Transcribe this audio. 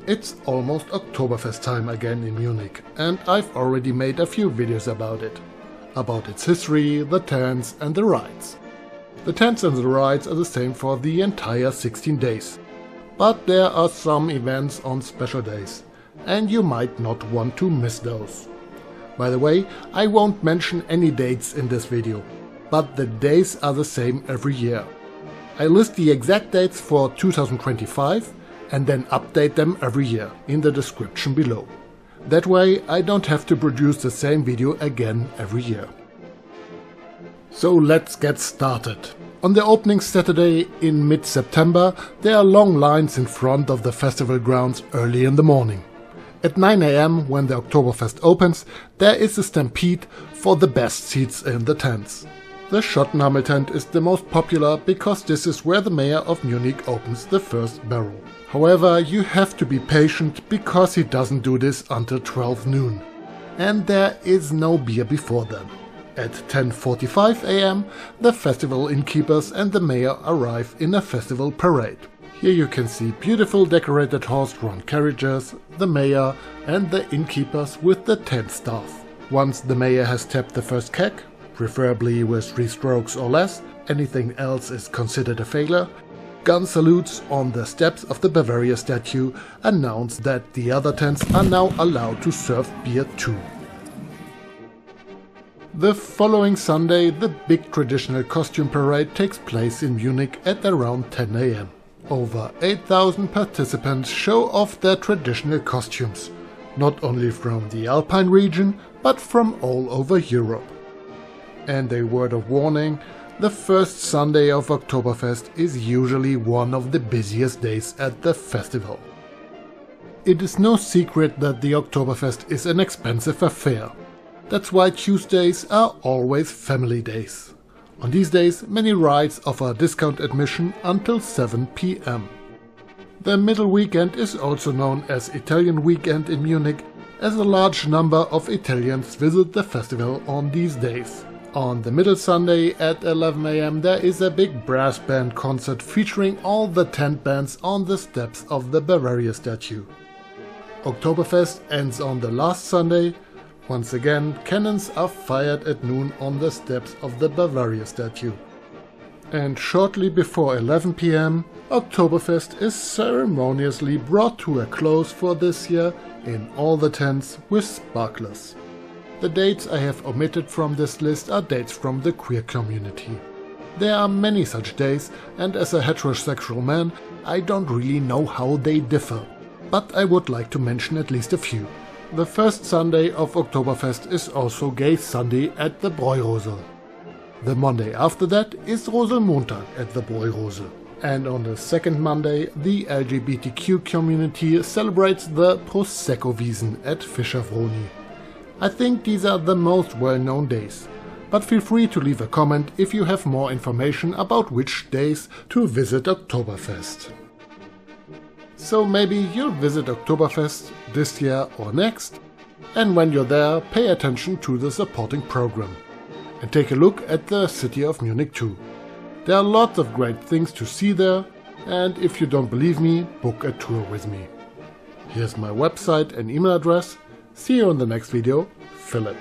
It's almost Oktoberfest time again in Munich, and I've already made a few videos about it. About its history, the tents and the rides. The tents and the rides are the same for the entire 16 days. But there are some events on special days, and you might not want to miss those. By the way, I won't mention any dates in this video, but the days are the same every year. I list the exact dates for 2025 and then update them every year in the description below. That way I don't have to produce the same video again every year. So let's get started. On the opening Saturday in mid-September there are long lines in front of the festival grounds early in the morning. At 9 AM, when the Oktoberfest opens, there is a stampede for the best seats in the tents. The Schottenhamel tent is the most popular because this is where the mayor of Munich opens the first barrel. However, you have to be patient because he doesn't do this until 12 noon. And there is no beer before then. At 10:45 AM, the festival innkeepers and the mayor arrive in a festival parade. Here you can see beautiful decorated horse-drawn carriages, the mayor and the innkeepers with the tent staff. Once the mayor has tapped the first keg, preferably with 3 strokes or less, anything else is considered a failure, gun salutes on the steps of the Bavaria statue announce that the other tents are now allowed to serve beer too. The following Sunday, the big traditional costume parade takes place in Munich at around 10 AM. Over 8,000 participants show off their traditional costumes, not only from the Alpine region, but from all over Europe. And a word of warning, the first Sunday of Oktoberfest is usually one of the busiest days at the festival. It is no secret that the Oktoberfest is an expensive affair. That's why Tuesdays are always family days. On these days, many rides offer discount admission until 7 PM. The middle weekend is also known as Italian weekend in Munich, as a large number of Italians visit the festival on these days. On the middle Sunday at 11 AM there is a big brass band concert featuring all the tent bands on the steps of the Bavaria statue. Oktoberfest ends on the last Sunday. Once again, cannons are fired at noon on the steps of the Bavaria statue. And shortly before 11 PM, Oktoberfest is ceremoniously brought to a close for this year in all the tents with sparklers. The dates I have omitted from this list are dates from the queer community. There are many such days, and as a heterosexual man, I don't really know how they differ, but I would like to mention at least a few. The first Sunday of Oktoberfest is also Gay Sunday at the Bräurosl. The Monday after that is Roslmontag at the Bräurosl. And on the second Monday, the LGBTQ community celebrates the Prosecco-Wiesn at Fischer, Vroni. I think these are the most well-known days, but feel free to leave a comment if you have more information about which days to visit Oktoberfest. So maybe you'll visit Oktoberfest this year or next, and when you're there, pay attention to the supporting program. And take a look at the city of Munich too. There are lots of great things to see there, and if you don't believe me, book a tour with me. Here's my website and email address. See you in the next video, Philip.